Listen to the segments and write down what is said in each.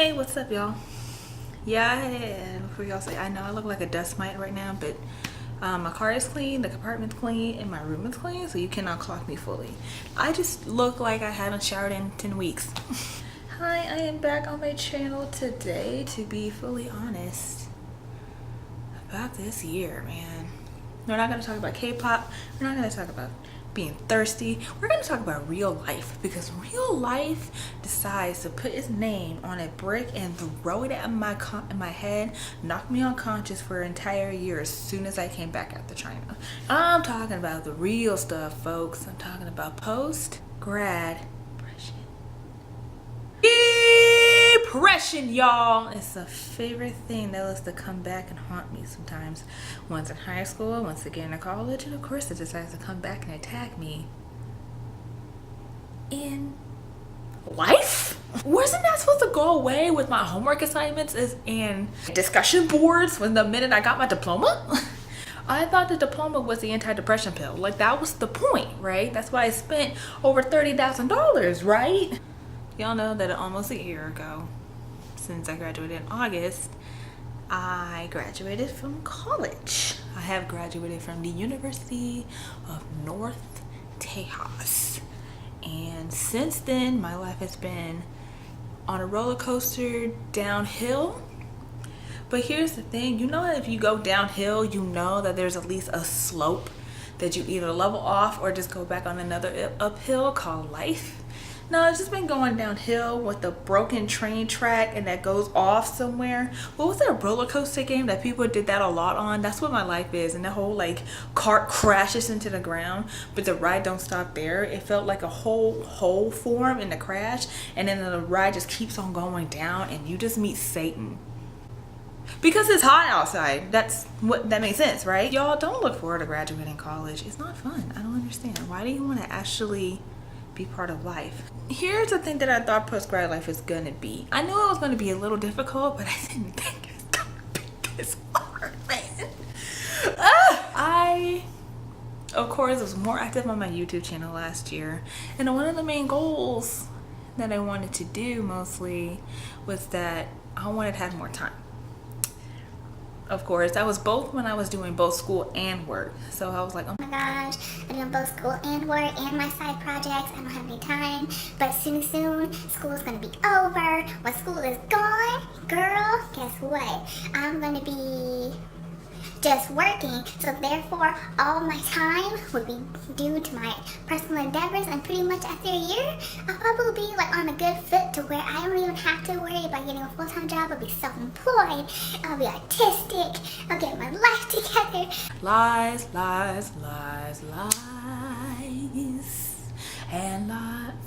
Hey, what's up, y'all? Yeah, before y'all say, I know I look like a dust mite right now, but my car is clean, the compartment's clean, and my room is clean, so you cannot clock me fully. I just look like I haven't showered in 10 weeks. Hi, I am back on my channel today to be fully honest about this year, man. We're not going to talk about K-pop. We're not going to talk about being thirsty. We're going to talk about real life, because real life decides to put its name on a brick and throw it at my head, knock me unconscious for an entire year as soon as I came back after China. I'm talking about the real stuff, folks. I'm talking about post-grad depression, y'all. It's a favorite thing that loves to come back and haunt me sometimes. Once in high school, once again in college, and of course it decides to come back and attack me in life. Wasn't that supposed to go away with my homework assignments and discussion boards when the minute I got my diploma? I thought the diploma was the antidepressant pill. Like, that was the point, right? That's why I spent over $30,000, right? Y'all know that almost a year ago, since I graduated in August, I graduated from college. I have graduated from the University of North Tejas. And since then, my life has been on a roller coaster downhill. But here's the thing, you know that if you go downhill, you know that there's at least a slope that you either level off or just go back on another uphill called life. No, it's just been going downhill with the broken train track and that goes off somewhere. What was that roller coaster game that people did that a lot on? That's what my life is. And the whole like cart crashes into the ground, but the ride don't stop there. It felt like a whole hole form in the crash, and then the ride just keeps on going down and you just meet Satan. Because it's hot outside. That makes sense, right? Y'all, don't look forward to graduating college. It's not fun. I don't understand. Why do you want to actually be part of life? Here's the thing that I thought post-grad life was gonna be. I knew it was gonna be a little difficult, but I didn't think it was gonna be this hard, man. I, of course, was more active on my YouTube channel last year, and one of the main goals that I wanted to do mostly was that I wanted to have more time. Of course, that was both when I was doing both school and work. So I was like, oh my gosh, I'm doing both school and work and my side projects. I don't have any time. But soon, school is going to be over. When school is gone, girl, guess what? I'm going to be just working. So therefore, all my time would be due to my personal endeavors. And pretty much after a year, I'll probably be like on a good foot to where I don't even have to worry about getting a full-time job. I'll be self-employed. I'll be artistic. I'll get my life together. Lies, lies, lies, lies, and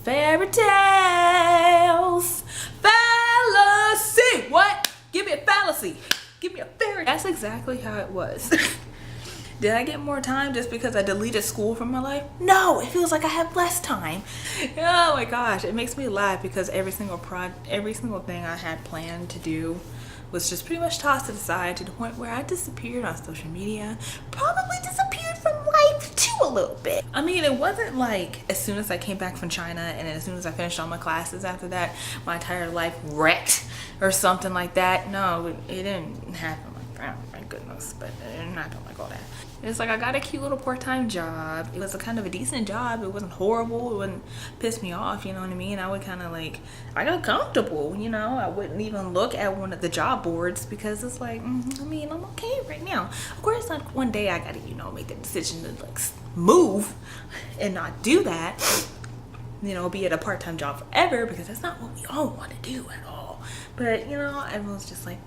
fairy tales, fallacy. What? Give me a fallacy. Give me a fairy. That's exactly how it was. Did I get more time just because I deleted school from my life? No, it feels like I have less time. Oh my gosh, it makes me laugh because every single thing I had planned to do was just pretty much tossed to the side, to the point where I disappeared on social media. Probably disappeared from life too a little bit. I mean, it wasn't like as soon as I came back from China and as soon as I finished all my classes after that, my entire life wrecked or something like that. No, it didn't happen like that, my goodness, but it didn't happen like all that. It's like I got a cute little part-time job. It was a kind of a decent job. It wasn't horrible. It wouldn't piss me off, you know what I mean? I would kind of like, I got comfortable, you know? I wouldn't even look at one of the job boards because it's like, I mean, I'm okay right now. Of course, like one day I gotta, you know, make the decision to like move and not do that. You know, be at a part-time job forever, because that's not what we all want to do at all. But, you know, I was just like,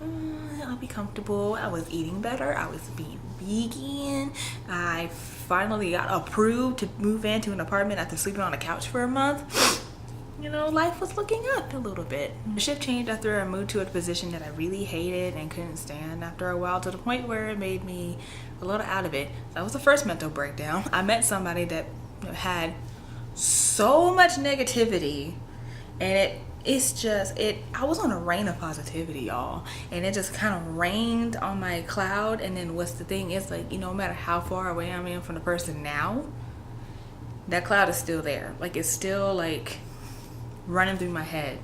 I'll be comfortable. I was eating better. I was being vegan. I finally got approved to move into an apartment after sleeping on a couch for a month. You know, life was looking up a little bit. The shift changed after I moved to a position that I really hated and couldn't stand after a while, to the point where it made me a little out of it. That was the first mental breakdown. I met somebody that had so much negativity, and I was on a rain of positivity, y'all, and it just kind of rained on my cloud. And then what's the thing is, like, you know, no matter how far away I am from the person now, that cloud is still there. Like, it's still like running through my head.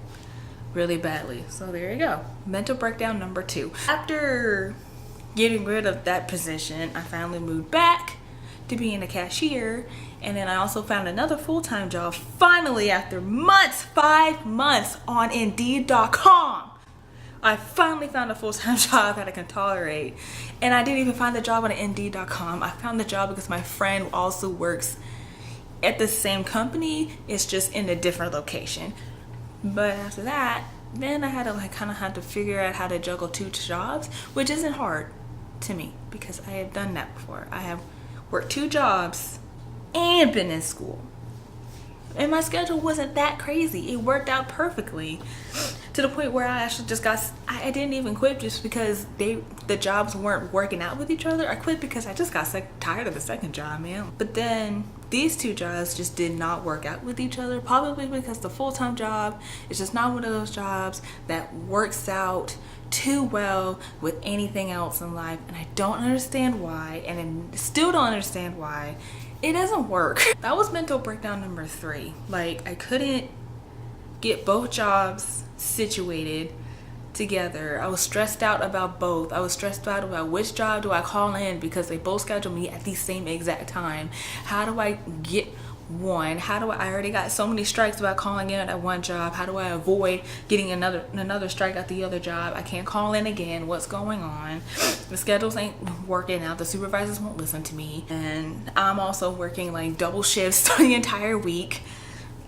really badly. So there you go. Mental breakdown number 2. After getting rid of that position, I finally moved back to being a cashier, and then I also found another full-time job finally after months, 5 months on Indeed.com. I finally found a full-time job that I can tolerate. And I didn't even find the job on Indeed.com. I found the job because my friend also works at the same company. It's just in a different location. But after that, then I had to had to figure out how to juggle 2 jobs, which isn't hard to me because I have done that before. I have worked 2 jobs and been in school. And my schedule wasn't that crazy. It worked out perfectly to the point where I actually just I didn't even quit just because the jobs weren't working out with each other. I quit because I just got tired of the second job, man. But then these 2 jobs just did not work out with each other, probably because the full-time job is just not one of those jobs that works out too well with anything else in life. And I don't understand why, and I still don't understand why it doesn't work. That was mental breakdown number 3. Like, I couldn't get both jobs situated together. I was stressed out about both. I was stressed out about which job do I call in because they both schedule me at the same exact time. How do I get one? I already got so many strikes about calling in at one job. How do I avoid getting another strike at the other job? I can't call in again. What's going on? The schedules ain't working out. The supervisors won't listen to me. And I'm also working like double shifts the entire week.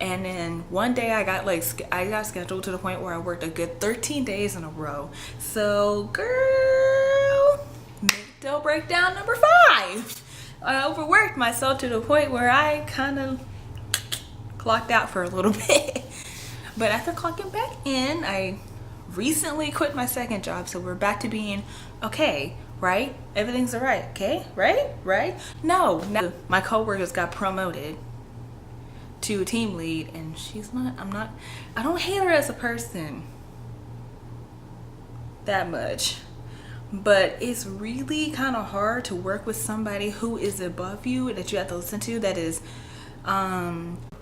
And then one day I got scheduled to the point where I worked a good 13 days in a row. So girl, mental breakdown number 5. I overworked myself to the point where I kind of clocked out for a little bit. But after clocking back in, I recently quit my second job, so we're back to being okay, right? Everything's all right, okay? Right? No, my coworkers got promoted to a team lead, and I don't hate her as a person that much. But it's really kind of hard to work with somebody who is above you that you have to listen to, that is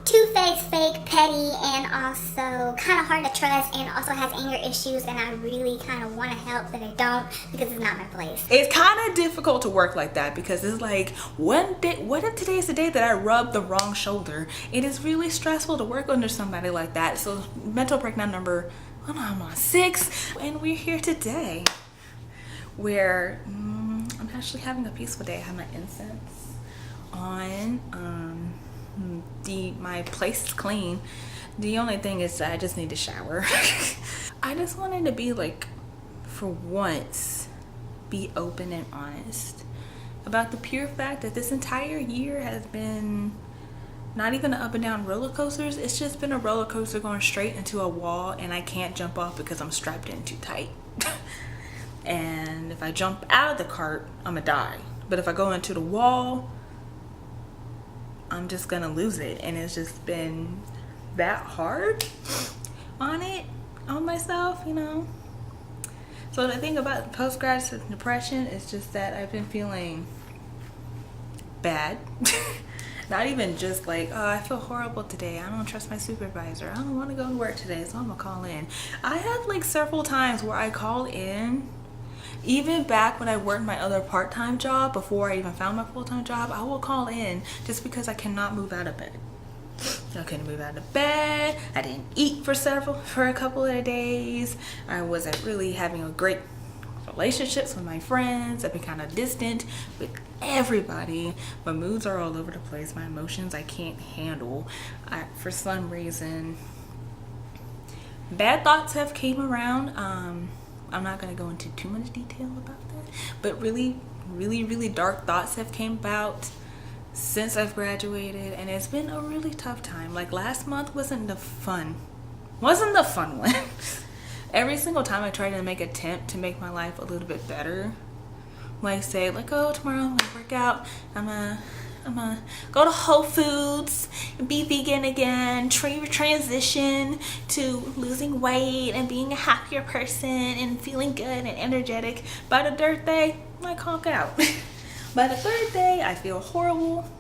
two-faced, fake, petty, and also kind of hard to trust, and also has anger issues, and I really kind of want to help, but I don't because it's not my place. It's kind of difficult to work like that because it's like, what if today is the day that I rub the wrong shoulder? It is really stressful to work under somebody like that. So mental breakdown number, I'm on 6, and we're here today where I'm actually having a peaceful day. I have my incense on. My place is clean. The only thing is that I just need to shower. I just wanted to be like, for once, be open and honest about the pure fact that this entire year has been not even an up and down roller coasters. It's just been a roller coaster going straight into a wall, and I can't jump off because I'm strapped in too tight. And if I jump out of the cart, I'm gonna die. But if I go into the wall, I'm just gonna lose it. And it's just been that hard on myself, you know. So the thing about post-grad depression is just that I've been feeling bad. Not even just like, oh, I feel horrible today, I don't trust my supervisor, I don't want to go to work today, so I'm gonna call in. I had like several times where I called in. Even back when I worked my other part-time job, before I even found my full-time job, I will call in just because I cannot move out of bed. I couldn't move out of bed. I didn't eat for a couple of days. I wasn't really having a great relationships with my friends. I've been kind of distant with everybody. My moods are all over the place. My emotions I can't handle. For some reason, bad thoughts have came around. I'm not going to go into too much detail about that, but really dark thoughts have came about since I've graduated, and it's been a really tough time. Like last month wasn't the fun one. Every single time I try to make an attempt to make my life a little bit better, like say like, oh, tomorrow I'm gonna work out, I'm gonna go to Whole Foods and be vegan again, transition to losing weight and being a happier person and feeling good and energetic. By the third day, I conk out. By the third day, I feel horrible.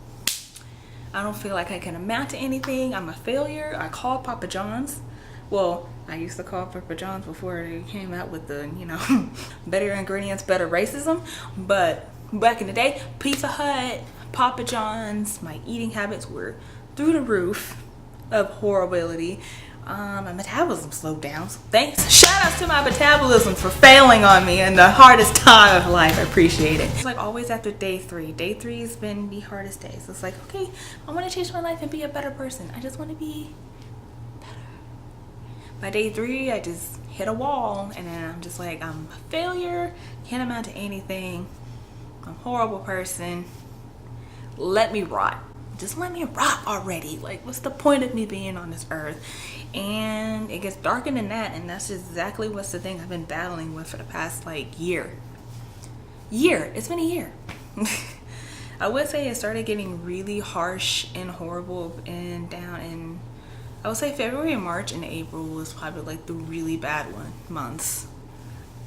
I don't feel like I can amount to anything. I'm a failure. I call Papa John's. Well, I used to call Papa John's before they came out with the, you know, better ingredients, better racism. But back in the day, Pizza Hut, Papa John's, my eating habits were through the roof of horribility. My metabolism slowed down, so thanks. Shout outs to my metabolism for failing on me in the hardest time of life. I appreciate it. It's like always after day 3. Day 3 has been the hardest day. So it's like, okay, I want to change my life and be a better person. I just want to be better. By day 3, I just hit a wall, and then I'm just like, I'm a failure, can't amount to anything, I'm a horrible person, let me rot. Just let me rot already. Like, what's the point of me being on this earth? And it gets darker than that, and that's exactly what's the thing I've been battling with for the past like year. It's been a year. I would say it started getting really harsh and horrible and down in, I would say February and March and April was probably like the really bad months.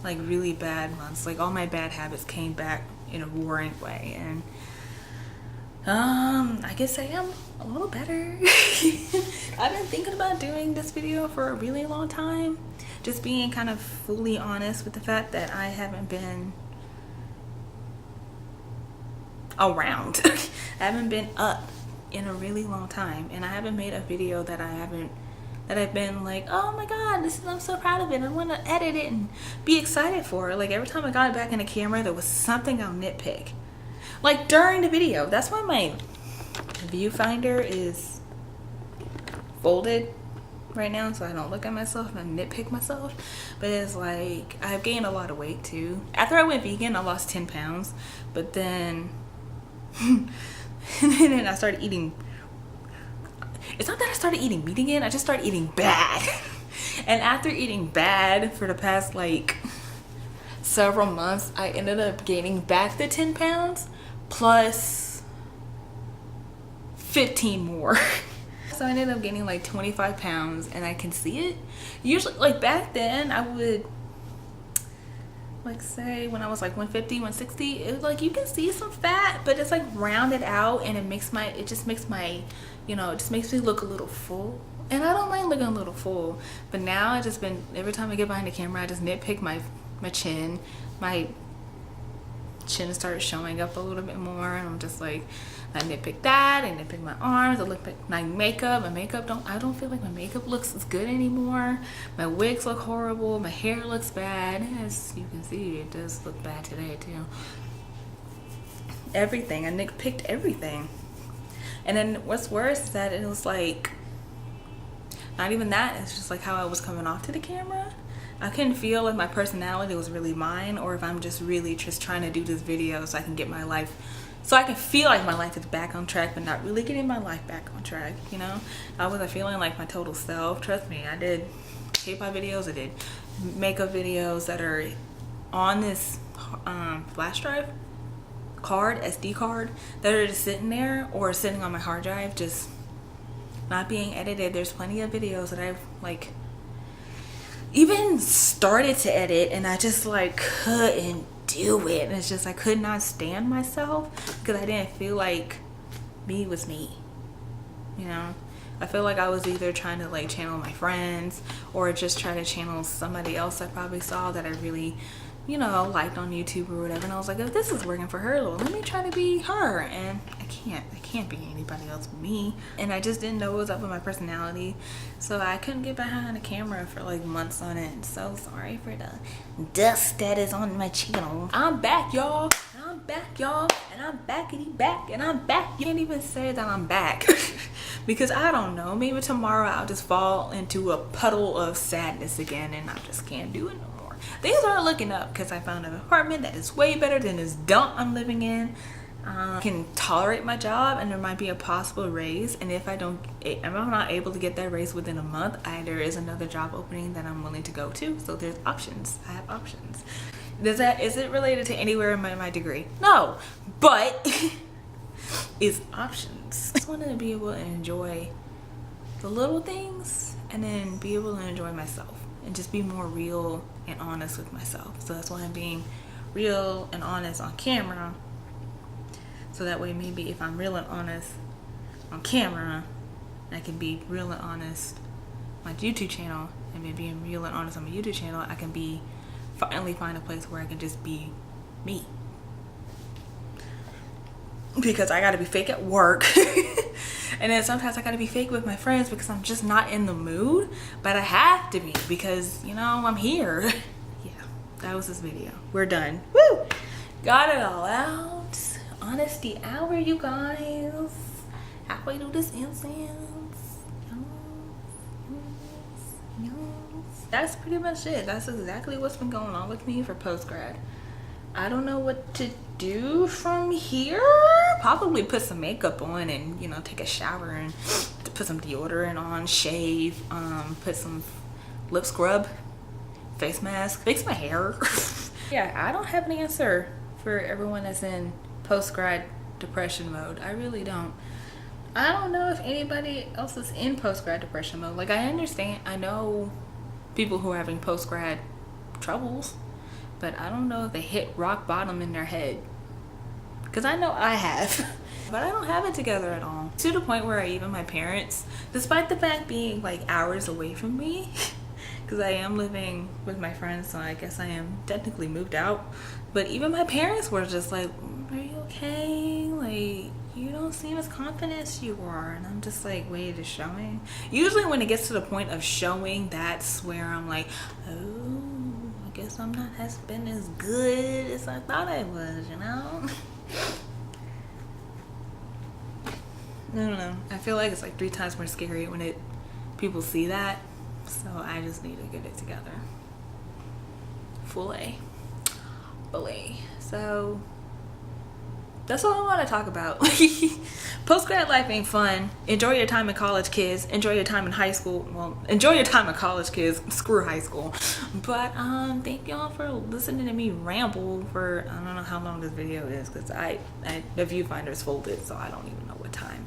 Like really bad months. Like all my bad habits came back in a roaring way, and I guess I am a little better. I've been thinking about doing this video for a really long time. Just being kind of fully honest with the fact that I haven't been around. I haven't been up in a really long time, and I haven't made a video that I've been like, oh my god, I'm so proud of it, I want to edit it and be excited for it. Like every time I got back in the camera, there was something I'll nitpick. Like during the video, that's why my viewfinder is folded right now, so I don't look at myself and nitpick myself. But it's like, I've gained a lot of weight too. After I went vegan, I lost 10 pounds, but then and then I started eating. It's not that I started eating meat again, I just started eating bad. And after eating bad for the past like several months, I ended up gaining back the 10 pounds plus 15 more. So I ended up gaining like 25 pounds, and I can see it. Usually, like back then, I would like say when I was like 150, 160, it was like you can see some fat, but it's like rounded out, and it just makes my, you know, it just makes me look a little full. And I don't mind looking a little full, but now I just been, every time I get behind the camera, I just nitpick my chin. My chin started showing up a little bit more, and I'm just like, I nitpick that, I nitpick my arms, I look at my makeup. I don't feel like my makeup looks as good anymore. My wigs look horrible, my hair looks bad. As you can see, it does look bad today too. Everything, I nitpicked everything. And then what's worse is that it was like, not even that, it's just like how I was coming off to the camera. I couldn't feel if my personality was really mine, or if I'm just really just trying to do this video so I can get my life, so I can feel like my life is back on track, but not really getting my life back on track, you know? I wasn't feeling like my total self. Trust me, I did K-pop videos, I did makeup videos that are on this flash drive card, SD card, that are just sitting there or sitting on my hard drive, just not being edited. There's plenty of videos that I've like even started to edit, and I just like couldn't do it. And it's just, I could not stand myself because I didn't feel like me was me, you know? I feel like I was either trying to like channel my friends or just try to channel somebody else I probably saw that I really, you know, liked on YouTube or whatever. And I was like, if this is working for her, well, let me try to be her. And I can't be anybody else but me. And I just didn't know what was up with my personality, so I couldn't get behind the camera for like months on end. So sorry for the dust that is on my channel. I'm back, y'all. I'm back, y'all. And I'm backity back. And I'm back. You can't even say that I'm back. Because I don't know, maybe tomorrow I'll just fall into a puddle of sadness again, and I just can't do it no more. Things are looking up because I found an apartment that is way better than this dump I'm living in. I can tolerate my job, and there might be a possible raise, and if I'm not able to get that raise within a month, there is another job opening that I'm willing to go to. So there's options. I have options. Is it related to anywhere in my degree? No, but it's options. I just wanted to be able to enjoy the little things, and then be able to enjoy myself and just be more real and honest with myself. So that's why I'm being real and honest on camera. So that way, maybe if I'm real and honest on camera, I can be real and honest on my YouTube channel, and and been being real and honest on my YouTube channel, I can finally find a place where I can just be me. Because I gotta be fake at work. And then sometimes I gotta be fake with my friends because I'm just not in the mood. But I have to be because, you know, I'm here. Yeah, that was this video. We're done. Woo! Got it all out. Honesty hour, you guys. Halfway through this incense. Yes. That's pretty much it. That's exactly what's been going on with me for post-grad. I don't know what to do from here. Probably put some makeup on and, you know, take a shower and put some deodorant on, shave, put some lip scrub, face mask, fix my hair. Yeah, I don't have an answer for everyone that's in post-grad depression mode. I really don't. I don't know if anybody else is in post-grad depression mode. Like, I understand, I know people who are having post-grad troubles, but I don't know if they hit rock bottom in their head. Because I know I have. But I don't have it together at all. To the point where even my parents, despite the fact being like hours away from me, because I am living with my friends, so I guess I am technically moved out. But even my parents were just like, are you okay? Like, you don't seem as confident as you are. And I'm just like, wait, it's showing? Usually when it gets to the point of showing, that's where I'm like, oh, I guess I'm not has been as good as I thought I was, you know? I don't know. I feel like it's like 3 times more scary when people see that. So I just need to get it together. Full A. Fully. So that's all I want to talk about. Post-grad life ain't fun. Enjoy your time in college, kids. Enjoy your time in high school. Well, enjoy your time in college, kids. Screw high school. But thank y'all for listening to me ramble for, I don't know how long this video is, because the viewfinder's folded, so I don't even know what time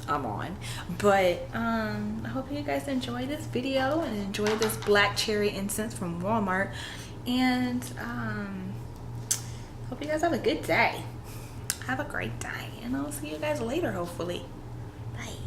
I'm on. But I hope you guys enjoy this video and enjoy this black cherry incense from Walmart. And hope you guys have a good day. Have a great day, and I'll see you guys later, hopefully. Bye.